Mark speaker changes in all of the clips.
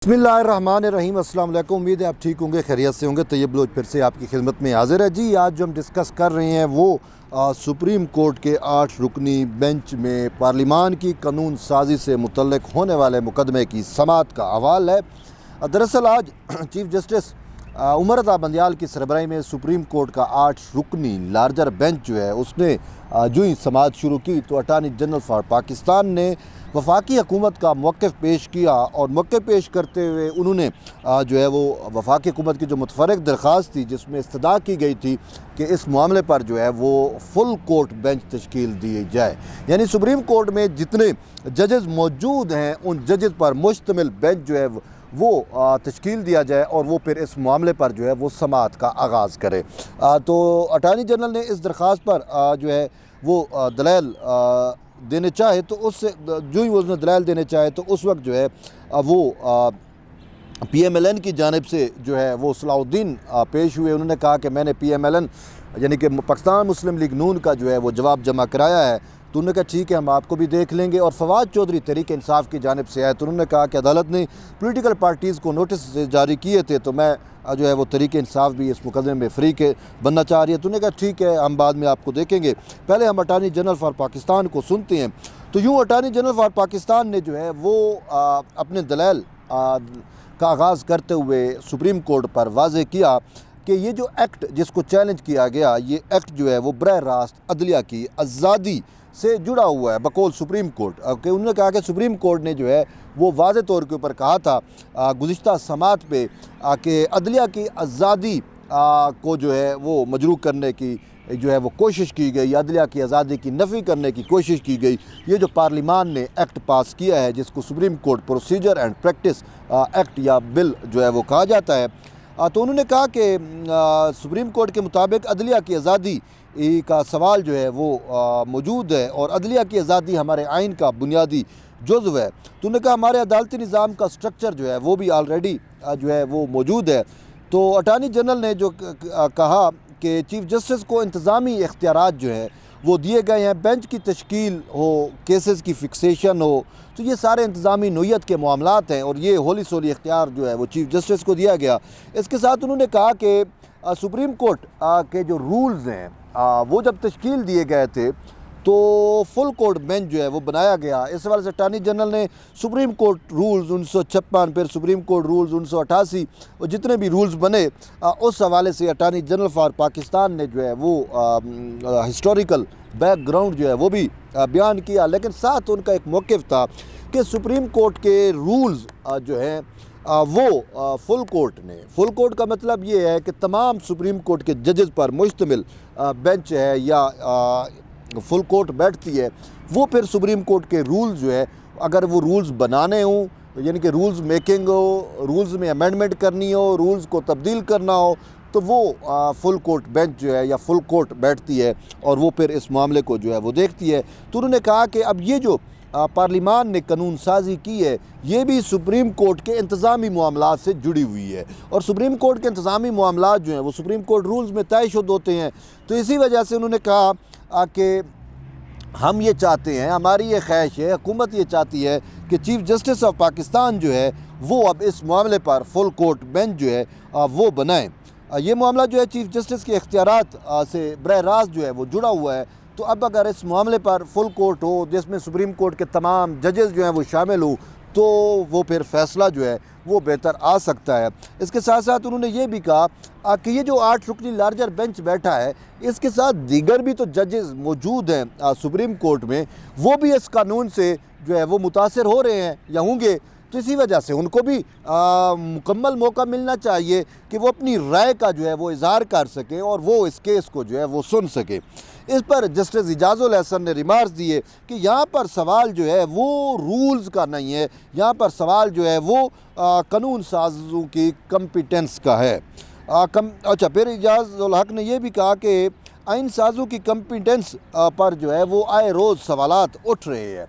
Speaker 1: बिस्मिल्लाहिर्रहमानिर्रहीम। अस्सलाम वालेकुम। उम्मीद है आप ठीक होंगे, खैरियत से होंगे। तैयब लोग फिर से आपकी खिदमत में हाजिर है। जी, आज जो हम डिस्कस कर रहे हैं वो सुप्रीम कोर्ट के 8 रुकनी बेंच में पार्लिमान की कानून साजी से मुतल्लिक होने वाले मुकदमे की समाअत का अहवाल है। दरअसल आज चीफ जस्टिस उमर रज़ा बंदियाल की सरबराही में सुप्रीम कोर्ट का 8 रुकनी लार्जर बेंच जो है उसने जो ही समाअत शुरू की तो अटार्नी जनरल फॉर पाकिस्तान ने वफाकी हुकूमत का मौक़िफ़ पेश किया और मौक़िफ़ पेश करते हुए उन्होंने जो है वो वफाकी हुकूमत की जो मुतफ़र्रिक़ दरख्वास्त थी जिसमें इस्तदा की गई थी कि इस मामले पर जो है वो फुल कोर्ट बेंच तश्कील दी जाए, यानी सुप्रीम कोर्ट में जितने जजेस मौजूद हैं उन जजेस पर मुश्तमिल बेंच जो है वो तश्कील दिया जाए और वो फिर इस मामले पर जो है वो समाअत का आगाज़ करे। तो अटार्नी जनरल ने इस दरख्वास्त पर जो है वो दलाइल देने चाहे तो उससे जो ही उसने दलाइल देने चाहे तो उस वक्त जो है वो PMLN की जानिब से जो है वो सलाहुद्दीन पेश हुए। उन्होंने कहा कि मैंने PMLN यानी कि पाकिस्तान मुस्लिम लीग नून का जो है वो जवाब जमा कराया है। तो उन्होंने कहा ठीक है, हम आपको भी देख लेंगे। और फवाद चौधरी तहरीक इंसाफ की जानिब से आए तो उन्होंने कहा कि अदालत ने पॉलिटिकल पार्टीज़ को नोटिस जारी किए थे तो मैं जो है वो तहरीक इंसाफ भी इस मुकदमे में फ्री के बनना चाह रही है। तो उन्होंने कहा ठीक है, हम बाद में आपको देखेंगे, पहले हम अटार्नी जनरल फॉर पाकिस्तान को सुनते हैं। तो यूँ अटार्नी जनरल फॉर पाकिस्तान ने जो है वो अपने दलाइल का आगाज़ करते हुए सुप्रीम कोर्ट पर वाज़ेह किया कि ये जो एक्ट जिसको चैलेंज किया गया, ये एक्ट जो है वो बरह रास्त अदलिया की आज़ादी से जुड़ा हुआ है बकौल सुप्रीम कोर्ट। कि उन्होंने कहा कि सुप्रीम कोर्ट ने जो है वो वाज़े तौर के ऊपर कहा था गुज़िश्ता समाअत पे कि अदलिया की आज़ादी को जो है वो मजरूह करने की जो है वो कोशिश की गई, अदलिया की आज़ादी की नफ़ी करने की कोशिश की गई। ये जो पार्लिमान ने एक्ट पास किया है जिसको supreme court procedure and practice act या बिल जो है वो कहा जाता है, तो उन्होंने कहा कि सुप्रीम कोर्ट के मुताबिक अदलिया की आज़ादी का सवाल जो है वो मौजूद है और अदलिया की आज़ादी हमारे आइन का बुनियादी जुज़्व है। तो उन्होंने कहा हमारे अदालती निज़ाम का स्ट्रक्चर जो है वो भी ऑलरेडी जो है वो मौजूद है। तो अटार्नी जनरल ने जो कहा कि चीफ जस्टिस को इंतज़ामी इख्तियारात जो है वो दिए गए हैं, बेंच की तश्कील हो, केसेस की फ़िक्सेशन हो, तो ये सारे इंतज़ामी नोयत के मामलात हैं और ये होली सोली इख्तियार जो है वो चीफ जस्टिस को दिया गया। इसके साथ उन्होंने कहा कि सुप्रीम कोर्ट के जो रूल्स हैं वो जब तश्कील दिए गए थे तो फुल कोर्ट बेंच जो है वो बनाया गया। इस हवाले से अटार्नी जनरल ने सुप्रीम कोर्ट रूल्स 1956, फिर सुप्रीम कोर्ट रूल्स 1988 और जितने भी रूल्स बने उस हवाले से अटार्नी जनरल फॉर पाकिस्तान ने जो है वो हिस्टोरिकल बैकग्राउंड जो है वो भी बयान किया। लेकिन साथ उनका एक मौक़िफ़ था कि सुप्रीम कोर्ट के रूल्स जो हैं वो फुल फुल कोर्ट का मतलब ये है कि तमाम सुप्रीम कोर्ट के जजेस पर मुश्तमिल बेंच है या फुल कोर्ट बैठती है, वो फिर सुप्रीम कोर्ट के रूल्स जो है अगर वो रूल्स बनाने हों यानी कि रूल्स मेकिंग हो, रूल्स में अमेंडमेंट करनी हो, रूल्स को तब्दील करना हो तो वो फुल कोर्ट बेंच जो है या फुल कोर्ट बैठती है और वो फिर इस मामले को जो है वो देखती है। तो उन्होंने कहा कि अब ये जो पार्लिमान ने कानून साजी की है ये भी सुप्रीम कोर्ट के इंतज़ामी मामलात से जुड़ी हुई है और सुप्रीम कोर्ट के इंतज़ामी मामलात जो हैं वो सुप्रीम कोर्ट रूल्स में तयशुद होते हैं। तो इसी वजह से उन्होंने कहा कि हम ये चाहते हैं, हमारी ये ख्वाहिश है, हुकूमत ये चाहती है कि चीफ जस्टिस ऑफ पाकिस्तान जो है वो अब इस मामले पर फुल कोर्ट बेंच जो है वो बनाएं। ये मामला जो है चीफ जस्टिस के इख्तियारात से बरह रास्त जो है वो जुड़ा हुआ है। तो अब अगर इस मामले पर फुल कोर्ट हो जिसमें सुप्रीम कोर्ट के तमाम जजेस जो हैं वो शामिल हो तो वो फिर फ़ैसला जो है वो बेहतर आ सकता है। इसके साथ साथ उन्होंने ये भी कहा कि ये जो 8 रुकनी लार्जर बेंच बैठा है इसके साथ दीगर भी तो जजेस मौजूद हैं सुप्रीम कोर्ट में, वो भी इस कानून से जो है वो मुतासर हो रहे हैं या होंगे। तो इसी वजह से उनको भी मुकम्मल मौका मिलना चाहिए कि वो अपनी राय का जो है वो इज़हार कर सकें और वो इस केस को जो है वो सुन सके। इस पर जस्टिस इजाज़ुल हसन ने रिमार्क्स दिए कि यहाँ पर सवाल जो है वो रूल्स का नहीं है, यहाँ पर सवाल जो है वो कानून साज़ों की कम्पिटेंस का है। अच्छा, फिर इजाज़ुल हक ने यह भी कहा कि आइन साज़ों की कम्पिटेंस पर जो है वो आए रोज़ सवालात उठ रहे हैं।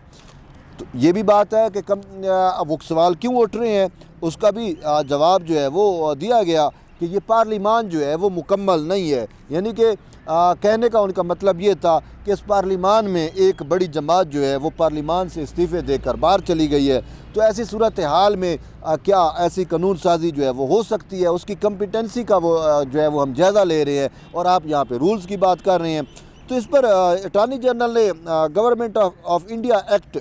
Speaker 1: तो ये भी बात है कि वो सवाल क्यों उठ रहे हैं उसका भी जवाब जो है वो दिया गया कि ये पार्लिमान जो है वो मुकम्मल नहीं है, यानी कि कहने का उनका मतलब ये था कि इस पार्लिमान में एक बड़ी जमात जो है वो पार्लिमान से इस्तीफ़े देकर बाहर चली गई है। तो ऐसी सूरत हाल में क्या ऐसी कानून साजी जो है वो हो सकती है, उसकी कम्पिटेंसी का वो जो है वो हम जायज़ा ले रहे हैं और आप यहाँ पे रूल्स की बात कर रहे हैं। तो इस पर अटॉर्नी जनरल ने गवर्नमेंट ऑफ इंडिया एक्ट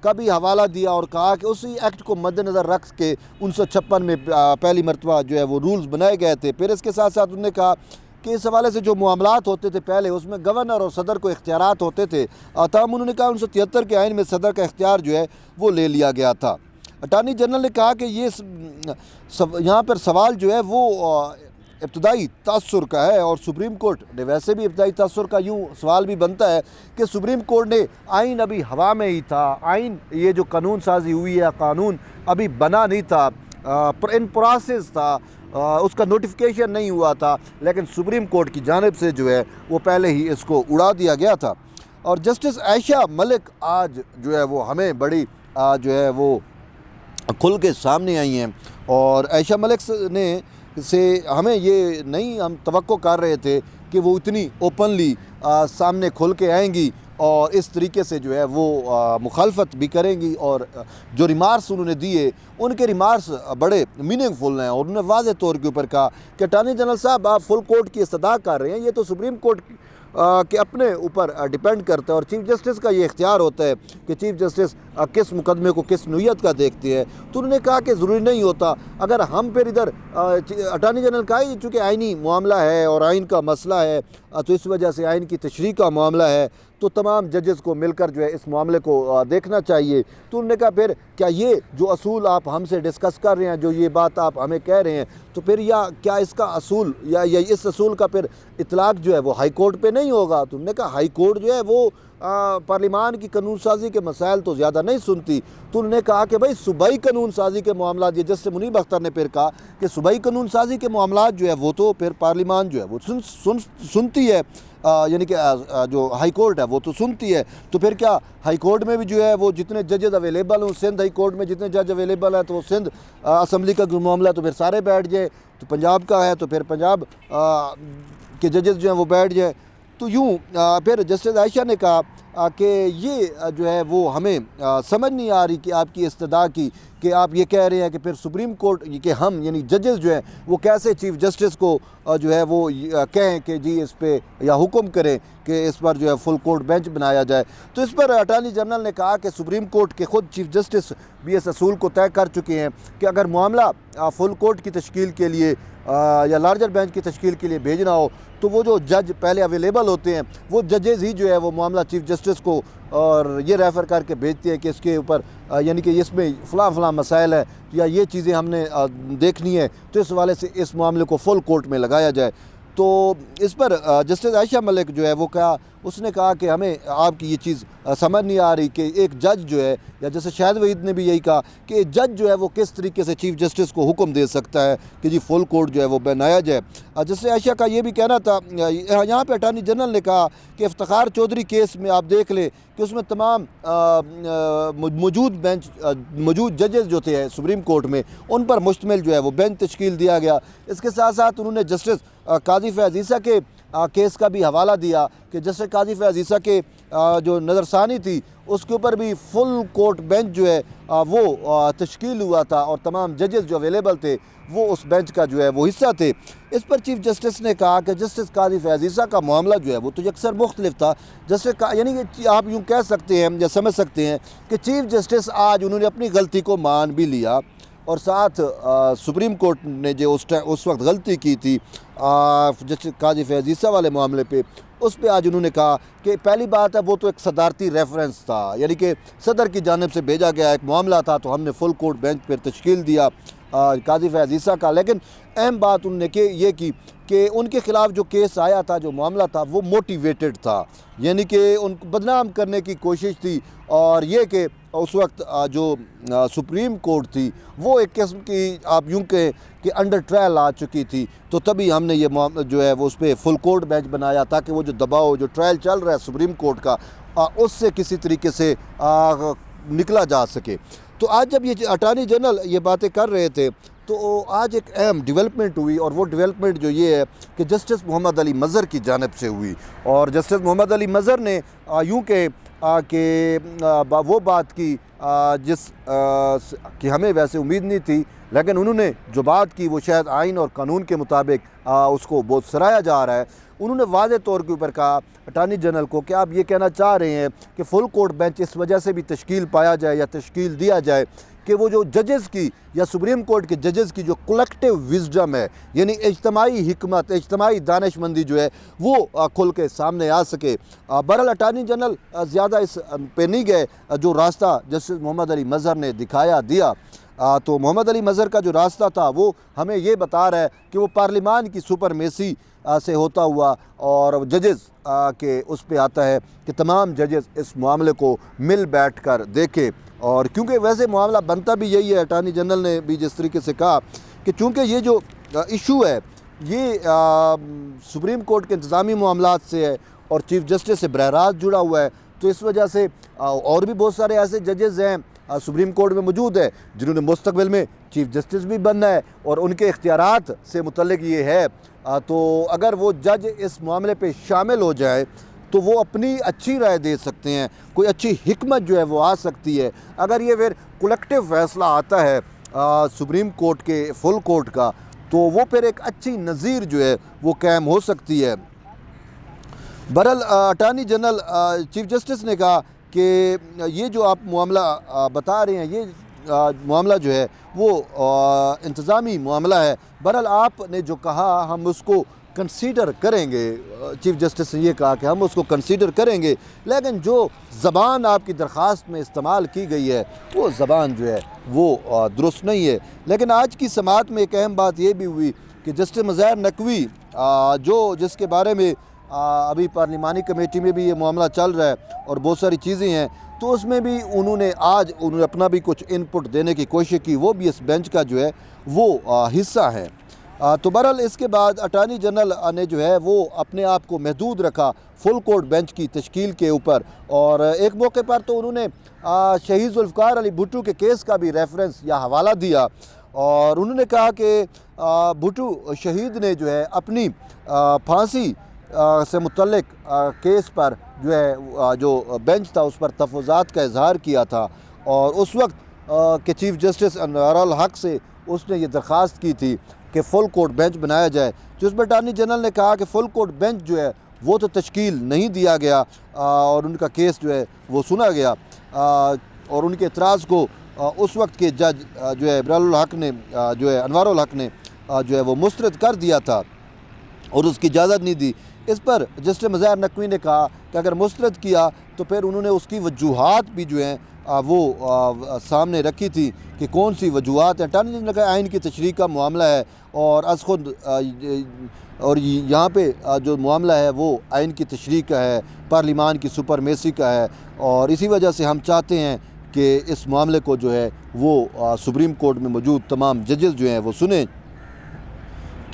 Speaker 1: का भी हवाला दिया और कहा कि उसी एक्ट को मद्देनज़र रख के 1956 में पहली मरतबा जो है वो रूल्स बनाए गए थे। फिर इसके साथ साथ उन्होंने कहा कि इस हवाले से जो मामलात होते थे पहले उसमें गवर्नर और सदर को इख्तियारात होते थे, तमाम उन्होंने कहा 1973 के आइन में सदर का इख्तियार जो है वो ले लिया गया था। अटॉर्नी जनरल ने कहा कि ये यहाँ पर सवाल जो है वो इब्तदाई तासुर का है और सुप्रीम कोर्ट ने वैसे भी इब्तदाई तासुर का यूँ सवाल भी बनता है कि सुप्रीम कोर्ट ने आइन अभी हवा में ही था, आइन ये जो कानून साजी हुई है कानून अभी बना नहीं था, इन प्रोसेस था, उसका नोटिफिकेशन नहीं हुआ था, लेकिन सुप्रीम कोर्ट की जानिब से जो है वो पहले ही इसको उड़ा दिया गया था। और जस्टिस आयशा मलिक आज जो है वो हमें बड़ी जो है वो खुल के सामने आई हैं और आयशा मलिक ने से हमें ये नहीं हम तवक्को कर रहे थे कि वो इतनी ओपनली सामने खुल के आएंगी और इस तरीके से जो है वो मुखालफत भी करेंगी। और जो रिमार्क्स उन्होंने दिए उनके रिमार्क्स बड़े मीनिंगफुल हैं और उन्होंने वाज़ेह तौर के ऊपर कहा कि अटॉर्नी जनरल साहब आप फुल कोर्ट की इस्तदा कर रहे हैं, ये तो सुप्रीम कोर्ट के अपने ऊपर डिपेंड करता है और चीफ़ जस्टिस का ये इख्तियार होता है कि चीफ़ जस्टिस किस मुकदमे को किस नोयत का देखती है। तो उन्होंने कहा कि ज़रूरी नहीं होता, अगर हम फिर इधर अटॉर्नी जनरल का ही चूँकि आइनी मामला है और आइन का मसला है तो इस वजह से आइन की तशरीह का मामला है तो तमाम जजेस को मिलकर जो है इस मामले को देखना चाहिए। तो उन्होंने कहा फिर क्या ये जो असूल आप हमसे डिस्कस कर रहे हैं, जो ये बात आप हमें कह रहे हैं, तो फिर या क्या इसका असूल या इस असूल का फिर इतलाक़ जो है वो हाई कोर्ट पे नहीं होगा। तो उन्होंने कहा हाई कोर्ट जो है वो पार्लिमान की कानून साजी के मसाइल तो ज़्यादा नहीं सुनती। तो उन्होंने कहा कि भाई सूबाई कानून साजी के मामला, जैसे मुनीब अख्तर ने फिर कहा कि सूबाई कानून साजी के मामला जो है वो तो फिर पार्लिमान जो है वो सुनती है, यानी कि जो हाई कोर्ट है वो तो सुनती है। तो फिर क्या हाई कोर्ट में भी जो है वो जितने जजेस अवेलेबल हों, सिंध हाई कोर्ट में जितने जज अवेलेबल हैं तो वो सिंध असम्बली का मामला है तो फिर सारे बैठ जाए, तो पंजाब का है तो फिर पंजाब के जजेस जो हैं वो बैठ जाए। तो यूँ फिर जस्टिस आयशा ने कहा कि ये जो है वो हमें समझ नहीं आ रही कि आपकी इस्तदा की कि आप ये कह रहे हैं कि फिर सुप्रीम कोर्ट कि हम यानी जजेस जो हैं वो कैसे चीफ़ जस्टिस को जो है वो कहें कि जी इस पे या हुक्म करें कि इस पर जो है फुल कोर्ट बेंच बनाया जाए। तो इस पर अटॉर्नी जनरल ने कहा कि सुप्रीम कोर्ट के ख़ुद चीफ़ जस्टिस भी इस असूल को तय कर चुके हैं कि अगर मामला फुल कोर्ट की तश्कील के लिए या लार्जर बेंच की तश्कील के लिए भेजना हो तो वो जो जज पहले अवेलेबल होते हैं वो जजेस ही जो है वो मामला चीफ़ जस्टिस को और ये रेफ़र करके भेजते हैं कि इसके ऊपर यानी कि इसमें फ़लाँ मसाइल है या ये चीज़ें हमने देखनी है, तो इस हवाले से इस मामले को फुल कोर्ट में लगाया जाए। तो इस पर जस्टिस आयशा मलिक जो है वो कहा, उसने कहा कि हमें आपकी ये चीज़ समझ नहीं आ रही कि एक जज जो है या जैसे शाहिद वहीद ने भी यही कहा कि जज जो है वो किस तरीके से चीफ़ जस्टिस को हुक्म दे सकता है कि जी फुल कोर्ट जो है वो बनाया जाए। जस्टिस आयशा का ये भी कहना था, यहाँ पे अटॉर्नी जनरल ने कहा कि इफ्तिखार चौधरी केस में आप देख लें कि उसमें तमाम मौजूद जजेस जो थे सुप्रीम कोर्ट में उन पर मुश्तमिल जो है वो बेंच तश्कील दिया गया। इसके साथ साथ उन्होंने जस्टिस काजी फैज़ ईसा के केस का भी हवाला दिया कि जस्टिस काजी फैज़ ईसा के जो नज़रसानी थी उसके ऊपर भी फुल कोर्ट बेंच जो है वो तश्कील हुआ था और तमाम जजेस जो अवेलेबल थे वो उस बेंच का जो है वो हिस्सा थे। इस पर चीफ़ जस्टिस ने कहा कि जस्टिस काजी फैज़ ईसा का मामला जो है वो तो यकसर मुख्तलिफ था। जस्टिस का यानी कि आप यूँ कह सकते हैं या समझ सकते हैं कि चीफ़ जस्टिस आज उन्होंने अपनी गलती को मान भी लिया और साथ सुप्रीम कोर्ट ने जो उस वक्त गलती की थी जस्टिस काजी फैज़ ईसा वाले मामले पे, उस पे आज उन्होंने कहा कि पहली बात है वो तो एक सदारती रेफरेंस था, यानी कि सदर की जानिब से भेजा गया एक मामला था तो हमने फुल कोर्ट बेंच पर तश्कील दिया काजी फैज़ ईसा का। लेकिन अहम बात उन्होंने ये की कि उनके ख़िलाफ़ जो केस आया था, जो मामला था वो मोटिवेटेड था, यानी कि उनको बदनाम करने की कोशिश थी और ये कि उस वक्त जो सुप्रीम कोर्ट थी वो एक किस्म की आप यूँ कहें कि अंडर ट्रायल आ चुकी थी। तो तभी हमने ये जो है वो उस पर फुल कोर्ट बेंच बनाया ताकि वो जो दबाव जो ट्रायल चल रहा है सुप्रीम कोर्ट का उससे किसी तरीके से निकला जा सके। तो आज जब ये अटॉर्नी जनरल ये बातें कर रहे थे तो आज एक अहम डेवलपमेंट हुई और वो डेवलपमेंट जो ये है कि जस्टिस मोहम्मद अली मज़हर की जानिब से हुई। और जस्टिस मोहम्मद अली मज़हर ने यूँ के वो बात की कि हमें वैसे उम्मीद नहीं थी, लेकिन उन्होंने जो बात की वो शायद आइन और कानून के मुताबिक उसको बहुत सराहा जा रहा है। उन्होंने वाज़े तौर के ऊपर कहा अटार्नी जनरल को कि आप ये कहना चाह रहे हैं कि फुल कोर्ट बेंच इस वजह से भी तश्कील पाया जाए या तश्कील दिया जाए कि वो जो जजेस की या सुप्रीम कोर्ट के जजेस की जो कलेक्टिव विजडम है, यानी इज्तमाही हिकमत, इज्तमाही दानिशमंदी जो है वो खुल के सामने आ सके। बहरहाल अटार्नी जनरल ज़्यादा इस पे नहीं गए। जो रास्ता जस्टिस मोहम्मद अली मज़हर ने दिया तो मोहम्मद अली मज़हर का जो रास्ता था वो हमें ये बता रहा है कि वो पार्लिमान की सुपरमेसी से होता हुआ और जजेस के उस पे आता है कि तमाम जजेस इस मामले को मिल बैठ कर देखें। और क्योंकि वैसे मामला बनता भी यही है, अटार्नी जनरल ने भी जिस तरीके से कहा कि चूँकि ये जो इशू है ये सुप्रीम कोर्ट के इंतज़ामी मामलात से है और चीफ़ जस्टिस से बरह रास्त जुड़ा हुआ है, तो इस वजह से और भी बहुत सारे ऐसे जजेस हैं सुप्रीम कोर्ट में मौजूद है जिन्होंने मुस्तकबिल में चीफ़ जस्टिस भी बनना है और उनके इख्तियारात से मुतल्लिक ये है। तो अगर वो जज इस मामले पे शामिल हो जाए तो वो अपनी अच्छी राय दे सकते हैं, कोई अच्छी हिकमत जो है वो आ सकती है। अगर ये फिर कलेक्टिव फैसला आता है सुप्रीम कोर्ट के फुल कोर्ट का, तो वो फिर एक अच्छी नज़ीर जो है वो कायम हो सकती है। बहरहाल अटार्नी जनरल चीफ़ जस्टिस ने कहा कि ये जो आप मामला बता रहे हैं ये मामला जो है वो इंतज़ामी मामला है। बहरहाल आपने जो कहा हम उसको कंसीडर करेंगे, चीफ़ जस्टिस ने ये कहा कि हम उसको कंसीडर करेंगे, लेकिन जो ज़बान आपकी दरख्वास्त में इस्तेमाल की गई है वो ज़बान जो है वो दुरुस्त नहीं है। लेकिन आज की समाअत में एक अहम बात ये भी हुई कि जस्टिस मज़हर नकवी जिसके बारे में अभी पार्लिमानी कमेटी में भी ये मामला चल रहा है और बहुत सारी चीज़ें हैं, तो उसमें भी उन्होंने अपना भी कुछ इनपुट देने की कोशिश की, वो भी इस बेंच का जो है वो हिस्सा है। तो बहरहाल इसके बाद अटार्नी जनरल ने जो है वो अपने आप को महदूद रखा फुल कोर्ट बेंच की तश्कील के ऊपर। और एक मौके पर तो उन्होंने शहीद जुल्फ़िकार अली भुट्टो के केस का भी रेफरेंस या हवाला दिया और उन्होंने कहा कि भुट्टो शहीद ने जो है अपनी फांसी से मुतल्लिक केस पर जो है जो बेंच था उस पर तफज़ात का इजहार किया था और उस वक्त के चीफ़ जस्टिस अनवारुल हक से उसने ये दरख्वास्त की थी कि फ़ुल कोर्ट बेंच बनाया जाए, जिस पर अटार्नी जनरल ने कहा कि फ़ुल कोर्ट बेंच जो है वो तो तश्कील नहीं दिया गया और उनका केस जो है वो सुना गया और उनके एतराज़ को उस वक्त के जज जो है इब्रारुल हक ने जो है अनवारुल हक ने जो है वो मुस्तरद कर दिया था और उसकी इजाज़त नहीं दी। इस पर जस्टिस मज़हर नकवी ने कहा कि अगर मुस्तरद किया तो फिर उन्होंने उसकी वजूहात भी जो हैं वो सामने रखी थी कि कौन सी वजूहात हैं। अटार्नी जनरल का आइन की तशरीह का मामला है और अज़ खुद और यहाँ पे जो मामला है वो आइन की तशरीह का है, पार्लिमान की सुपरमेसी का है और इसी वजह से हम चाहते हैं कि इस मामले को जो है वो सुप्रीम कोर्ट में मौजूद तमाम जजेस जो हैं वो सुने।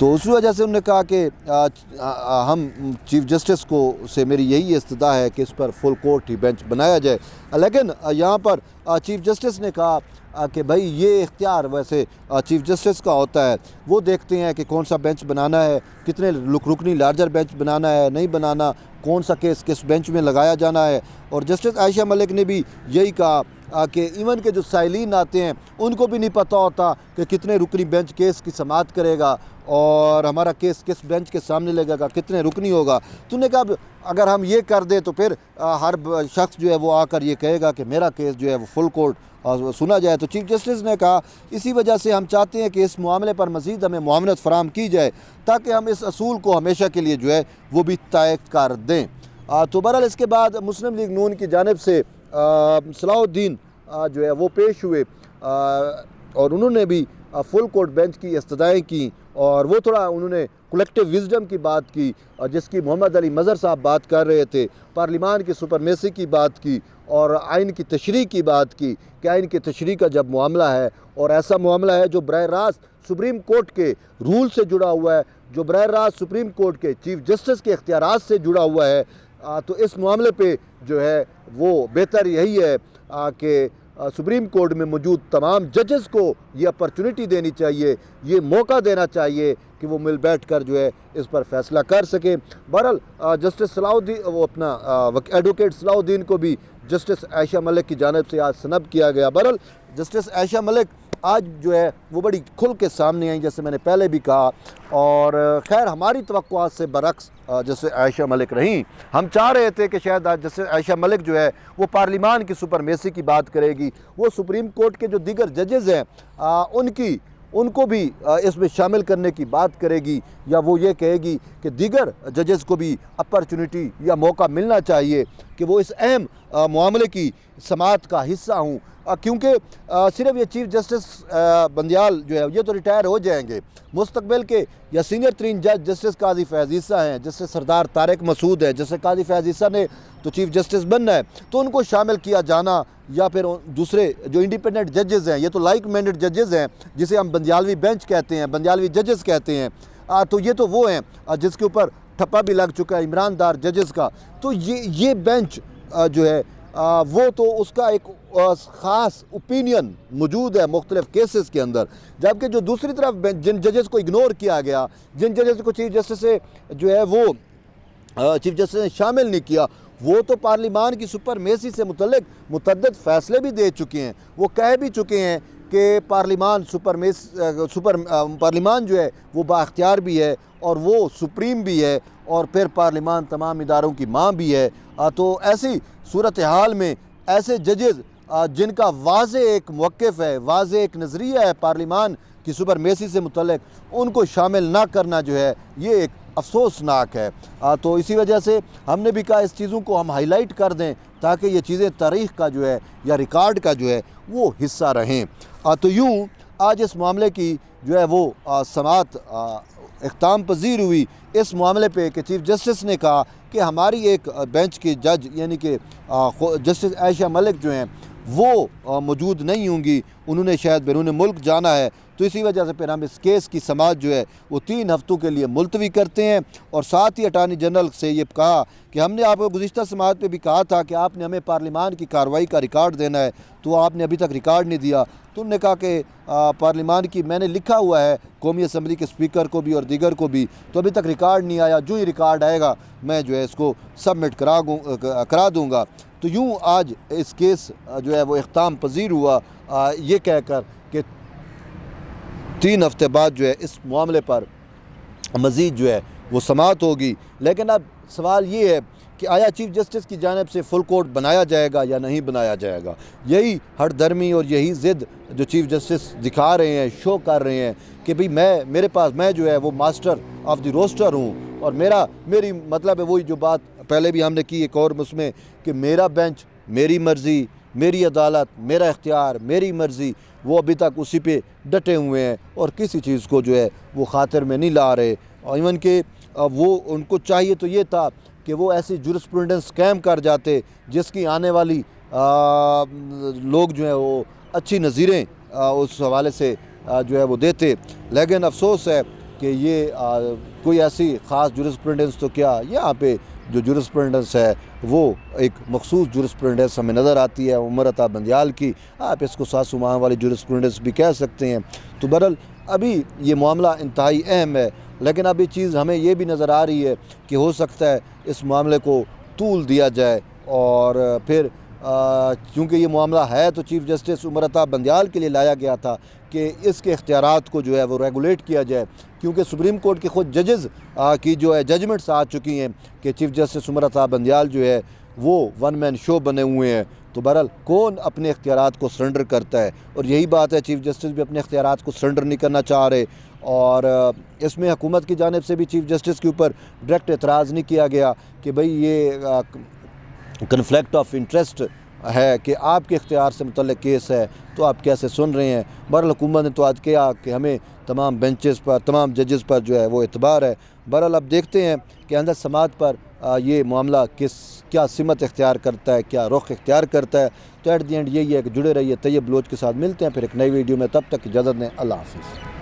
Speaker 1: तो उस वजह से उन्होंने कहा कि हम चीफ़ जस्टिस को से मेरी यही इस्तदा है कि इस पर फुल कोर्ट ही बेंच बनाया जाए। लेकिन यहाँ पर चीफ़ जस्टिस ने कहा कि भाई ये इख्तियार वैसे चीफ़ जस्टिस का होता है, वो देखते हैं कि कौन सा बेंच बनाना है, कितने रुकनी लार्जर बेंच बनाना है, नहीं बनाना, कौन सा केस किस बेंच में लगाया जाना है। और जस्टिस आयशा मलिक ने भी यही कहा कि इवन के जो साइलिन आते हैं उनको भी नहीं पता होता कि कितने रुकनी बेंच केस की समाअत करेगा और हमारा केस किस बेंच के सामने लगेगा, कितने रुकनी होगा। तो उन्होंने कहा अगर हम ये कर दें तो फिर हर शख्स जो है वो आकर ये कहेगा कि मेरा केस जो है वो फुल कोर्ट सुना जाए। तो चीफ़ जस्टिस ने कहा इसी वजह से हम चाहते हैं कि इस मामले पर मज़ीद हमें मुआवनत फराहम की जाए ताकि हम इस असूल को हमेशा के लिए जो है वो भी तय कर दें। तो बहरहाल इसके बाद मुस्लिम लीग नून की जानिब से सलाहुद्दीन जो है वो पेश हुए और उन्होंने भी फुल कोर्ट बेंच की इस्तदाएँ की और वो थोड़ा उन्होंने कलेक्टिव विजडम की बात की जिसकी मोहम्मद अली मज़हर साहब बात कर रहे थे, पार्लिमान की सुपरमेसी की बात की और आइन की तशरीह की बात की कि आइन की तशरीह का जब मामला है और ऐसा मामला है जो बरह रास्त सुप्रीम कोर्ट के रूल से जुड़ा हुआ है, जो बरह रास्त सुप्रीम कोर्ट के चीफ़ जस्टिस के इख्तियारात से जुड़ा हुआ है, तो इस मामले पे जो है वो बेहतर यही है कि सुप्रीम कोर्ट में मौजूद तमाम जजेस को ये अपॉर्चुनिटी देनी चाहिए, ये मौका देना चाहिए कि वो मिल बैठ कर जो है इस पर फैसला कर सकें। बहरहाल जस्टिस सलाउद्दीन वो अपना एडवोकेट सलाउद्दीन को भी जस्टिस आयशा मलिक की जानिब से आज सनब किया गया। बहरहाल जस्टिस आयशा मलिक आज जो है वो बड़ी खुल के सामने आई, जैसे मैंने पहले भी कहा, और खैर हमारी तवक्कुआत से बरक्स जैसे आयशा मलिक रहीं। हम चाह रहे थे कि शायद आज जैसे आयशा मलिक जो है वो पार्लिमान की सुपरमेसी की बात करेगी, वो सुप्रीम कोर्ट के जो दीगर जजेज़ हैं उनको भी इसमें शामिल करने की बात करेगी, या वो ये कहेगी कि दीगर जजेस को भी अपॉर्चुनिटी या मौका मिलना चाहिए कि वो इस अहम मामले की समाअत का हिस्सा हों, क्योंकि सिर्फ ये चीफ जस्टिस बंदियाल जो है ये तो रिटायर हो जाएंगे, मुस्तकबिल के या सीनियर तरीन जज जस्टिस काजी फैज़ ईसा हैं, जैसे सरदार तारिक मसूद है, जैसे काजी फैज़ ईसा ने तो चीफ जस्टिस बनना है, तो उनको शामिल किया जाना, या फिर दूसरे जो इंडिपेंडेंट जजेस हैं, ये तो लाइक माइंडेड जजेस हैं जिसे हम बंदियालवी बेंच कहते हैं, बंदियालवी जजेस कहते हैं, तो ये तो वो हैं जिसके ऊपर ठप्पा भी लग चुका है इमरान दार जजेस का। तो ये बेंच जो है वो तो उसका एक ख़ास ओपिनियन मौजूद है मुख्तलिफ केसेस के अंदर, जबकि जो दूसरी तरफ जिन जजेस को इग्नोर किया गया, जिन जजेस को चीफ जस्टिस से जो है वो चीफ जस्टिस ने शामिल नहीं किया, वो तो पार्लिमान की सुपरमेसी से मुतल्लिक मुतअद्दिद फ़ैसले भी दे चुके हैं, वो कह भी चुके हैं कि पार्लिमान पार्लिमान जो है वो बाख्तियार भी है और वो सुप्रीम भी है, और फिर पार्लिमान तमाम इदारों की माँ भी है। तो ऐसी सूरत हाल में ऐसे जजेज़ जिनका वाज़े एक मौक़िफ़ है, वाज़े एक नज़रिया है पार्लिमान की सुपरमेसी से मुतल्लिक, उनको शामिल ना करना जो है ये एक अफसोसनाक है। तो इसी वजह से हमने भी कहा इस चीज़ों को हम हाईलाइट कर दें ताकि ये चीज़ें तारीख़ का जो है या रिकॉर्ड का जो है वो हिस्सा रहें। तो यूँ आज इस मामले की जो है वो समाअत इख्ताम पजीर हुई इस मामले पे कि चीफ जस्टिस ने कहा कि हमारी एक बेंच के जज यानी कि जस्टिस आयशा मलिक जो हैं वो मौजूद नहीं होंगी, उन्होंने शायद बैरून मुल्क जाना है, तो इसी वजह से फिर हम इस केस की समाअत जो है वो 3 हफ्तों के लिए मुलतवी करते हैं। और साथ ही अटार्नी जनरल से ये कहा कि हमने आपको गुज़िश्ता समाअत पे भी कहा था कि आपने हमें पार्लिमान की कार्रवाई का रिकॉर्ड देना है, तो आपने अभी तक रिकॉर्ड नहीं दिया। तो उन्होंने कहा कि पार्लिमान की मैंने लिखा हुआ है कौमी असम्बली के स्पीकर को भी और दीगर को भी, तो अभी तक रिकॉर्ड नहीं आया, जो ही रिकॉर्ड आएगा मैं जो है इसको सबमिट करा दूँगा। तो यूँ आज इस केस जो है वो इख्ताम पजीर हुआ, ये कहकर कि 3 हफ्ते बाद जो है इस मामले पर मज़ीद जो है वो समाअत होगी। लेकिन अब सवाल ये है कि आया चीफ जस्टिस की जानिब से फुल कोर्ट बनाया जाएगा या नहीं बनाया जाएगा। यही हरदर्मी और यही ज़िद जो चीफ जस्टिस दिखा रहे हैं, शो कर रहे हैं कि भाई मैं जो है वो मास्टर ऑफ द रोस्टर हूँ, और मेरी मतलब है वही जो बात पहले भी हमने की एक और उसमें कि मेरा बेंच, मेरी मर्ज़ी, मेरी अदालत, मेरा इख्तियार, मेरी मर्ज़ी, वो अभी तक उसी पे डटे हुए हैं और किसी चीज़ को जो है वो खातिर में नहीं ला रहे। और इवन के वो उनको चाहिए तो ये था कि वो ऐसी जुरिस्प्रूडेंस कायम कर जाते जिसकी आने वाली लोग जो है वो अच्छी नज़ीरें उस हवाले से जो है वो देते। लेकिन अफसोस है कि ये कोई ऐसी ख़ास जुरिस्प्रूडेंस तो क्या, यहाँ पे जो जुरिस्प्रूडेंस है वो एक मखसूस जुरिस्प्रूडेंस हमें नज़र आती है उमर अता बंदियाल की, आप इसको सासू माह वाली जुरिस्प्रूडेंस भी कह सकते हैं। तो बहरहाल अभी ये मामला इंतहाई अहम है, लेकिन अब ये चीज़ हमें ये भी नज़र आ रही है कि हो सकता है इस मामले को तूल दिया जाए, और फिर चूँकि ये मामला है तो चीफ जस्टिस उमर अता बंदियाल के लिए लाया गया था कि इसके इख्तियारात को जो है वो रेगुलेट किया जाए, क्योंकि सुप्रीम कोर्ट के ख़ुद जजेज़ की जो है जजमेंट्स आ चुकी हैं कि चीफ जस्टिस उमर अता बंदियाल जो है वो वन मैन शो बने हुए हैं। तो बहरहाल कौन अपने इख्तियारात को सरेंडर करता है, और यही बात है चीफ जस्टिस भी अपने इख्तियारात को सरेंडर नहीं करना चाह रहे, और इसमें हुकूमत की जानिब से भी चीफ जस्टिस के ऊपर डायरेक्ट एतराज़ नहीं किया गया कि भाई ये कन्फ्लिक्ट ऑफ इंटरेस्ट है कि आपके इख्तियार से मुतल्लिक केस है तो आप कैसे सुन रहे हैं। बहरहाल हुकूमत ने तो आज किया कि हमें तमाम बेंचेस पर, तमाम जजेस पर जो है वो एतबार है। बहरहाल अब देखते हैं कि अंदर समाअत पर ये मामला क्या सिमत इख्तियार करता है, क्या रुख इख्तियार करता है। तो एट दी एंड यही है कि जुड़े रहिए तैयब बलोच के साथ। मिलते हैं फिर एक नई वीडियो में, तब तक इजाज़त दें। अल्लाह हाफ़िज़।